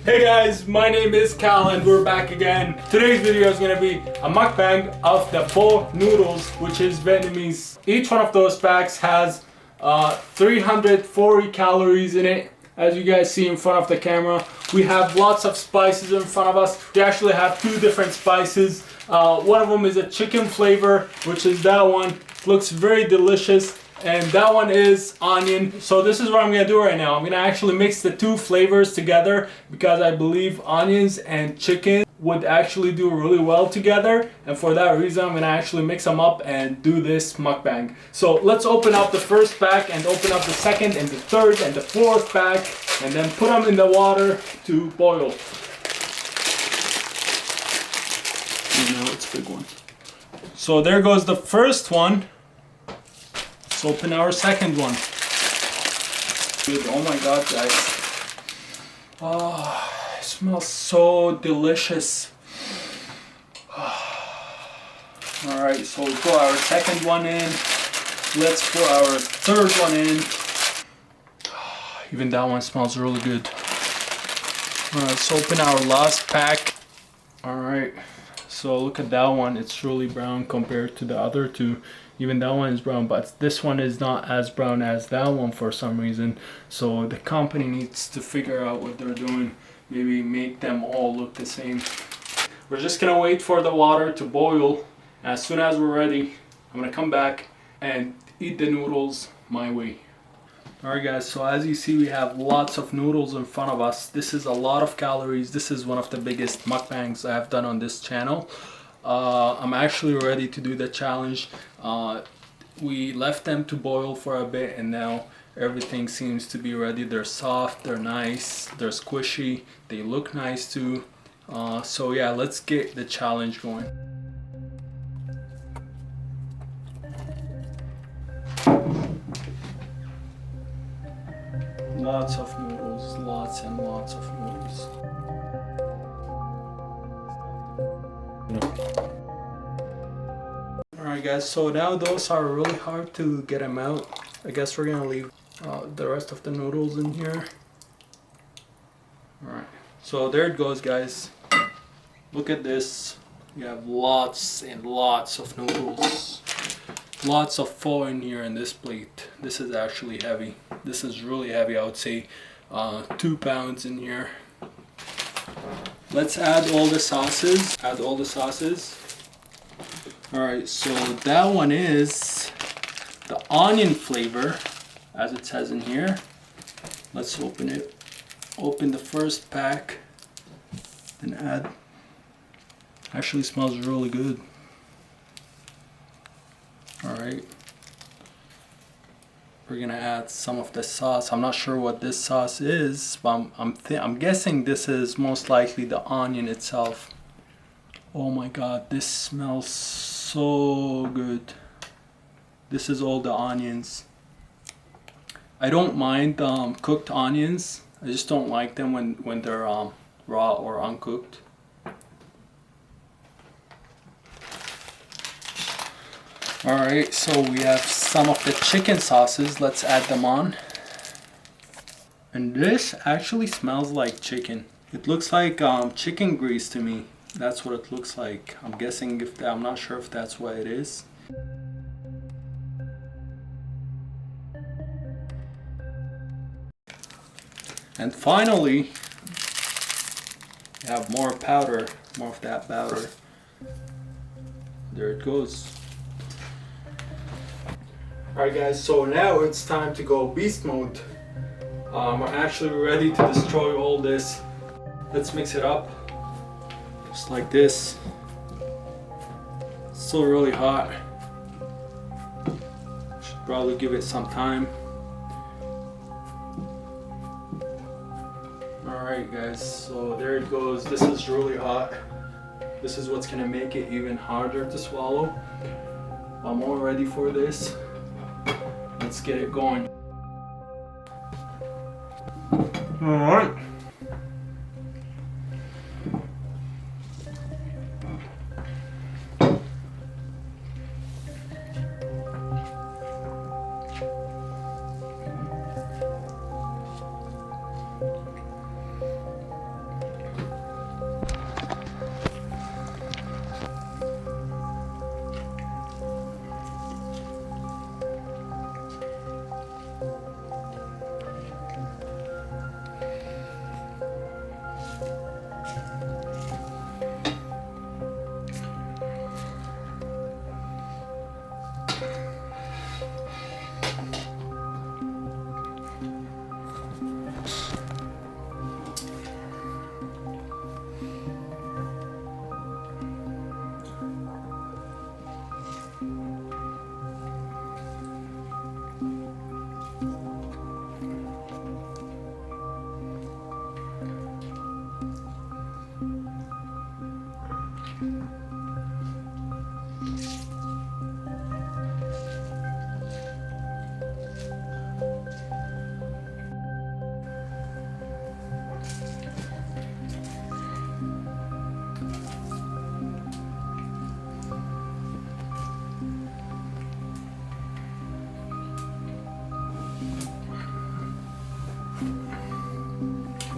Hey guys, my name is Cal and we're back again. Today's video is going to be a mukbang of the PHO noodles, which is Vietnamese. Each one of those packs has 340 calories in it. As you guys see in front of the camera, we have lots of spices in front of us. We actually have two different spices. One of them is a chicken flavor, which is that one. Looks very delicious. And that one is onion. So this is what I'm gonna do right now. I'm gonna actually mix the two flavors together because I believe onions and chicken would actually do really well together. And for that reason, I'm gonna actually mix them up and do this mukbang. So let's open up the first pack and open up the second and the third and the fourth pack and then put them in the water to boil. Oh, no, it's a big one. So there goes the first one. Open our second one. Dude, oh my god, guys. Oh, it smells so delicious. Alright, so we put our second one in. Let's put our third one in. Even that one smells really good. Alright, let's open our last pack. Alright, so look at that one. It's really brown compared to the other two. Even that one is brown, but this one is not as brown as that one for some reason. So the company needs to figure out what they're doing. Maybe make them all look the same. We're just gonna wait for the water to boil. As soon as we're ready, I'm gonna come back and eat the noodles my way. Alright guys, so as you see, we have lots of noodles in front of us. This is a lot of calories. This is one of the biggest mukbangs I have done on this channel. I'm actually ready to do the challenge. We left them to boil for a bit and now everything seems to be ready. They're soft, they're nice, they're squishy, they look nice too. So yeah, let's get the challenge going. Lots of noodles, lots and lots of noodles. Alright guys, so now those are really hard to get them out. I guess we're gonna leave the rest of the noodles in here. Alright, so there it goes guys. Look at this. We have lots and lots of noodles. Lots of pho in here in this plate. This is actually heavy. This is really heavy. I would say 2 pounds in here. Let's add all the sauces. Add all the sauces. Alright, so that one is the onion flavor, as it says in here. Let's open it. Open the first pack and add. Actually smells really good. Alright. We're gonna add some of the sauce. I'm not sure what this sauce is, but I'm guessing this is most likely the onion itself. Oh my god, this smells so good. This is all the onions. I don't mind cooked onions. I just don't like them when they're raw or uncooked. Alright, so we have some of the chicken sauces. Let's add them on. And this actually smells like chicken. It looks like chicken grease to me. That's what it looks like. I'm guessing I'm not sure if that's what it is. And finally, we have more powder, more of that powder. There it goes. Alright guys, so now it's time to go beast mode. We're actually ready to destroy all this. Let's mix it up. Just like this. It's still really hot. Should probably give it some time. Alright guys, so there it goes. This is really hot. This is what's gonna make it even harder to swallow. I'm all ready for this. Let's get it going. Alright.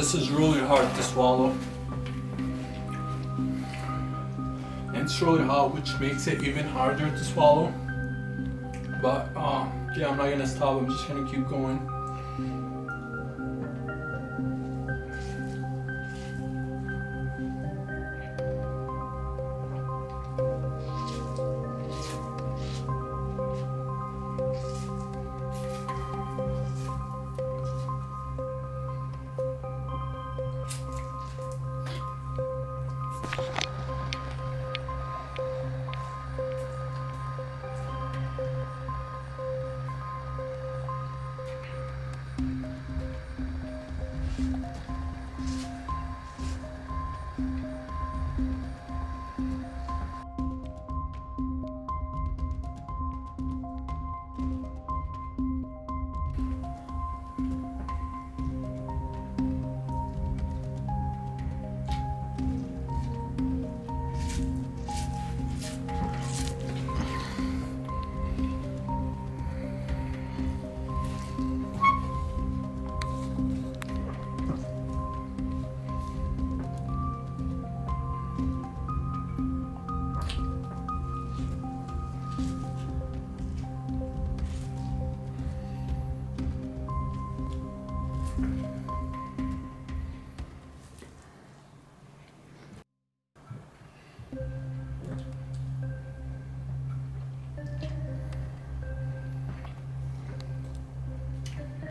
this is really hard to swallow. And it's really hot, which makes it even harder to swallow. But yeah, I'm not gonna stop, I'm just gonna keep going.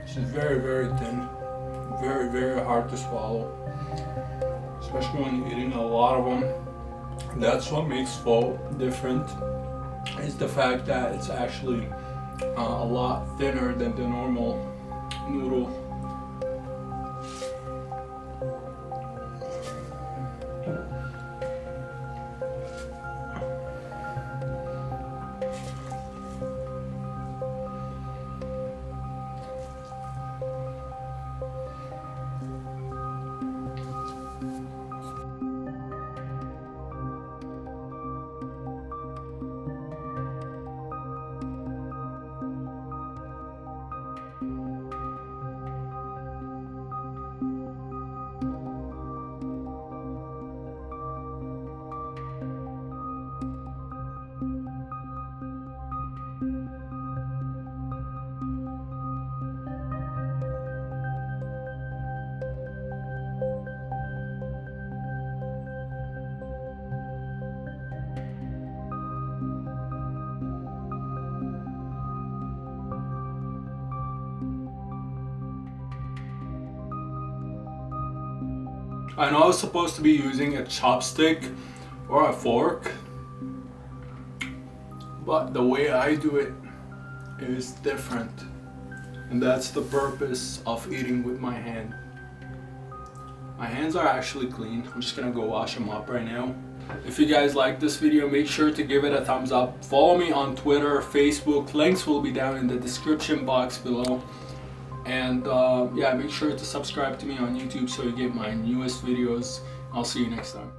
This is very, very thin. Very, very hard to swallow. Especially when you're eating a lot of them. That's what makes pho different. Is the fact that it's actually a lot thinner than the normal noodle. I know I was supposed to be using a chopstick or a fork, but the way I do it is different. And that's the purpose of eating with my hand. My hands are actually clean. I'm just gonna go wash them up right now. If you guys like this video, make sure to give it a thumbs up. Follow me on Twitter, Facebook. Links will be down in the description box below. And yeah, make sure to subscribe to me on YouTube so you get my newest videos. I'll see you next time.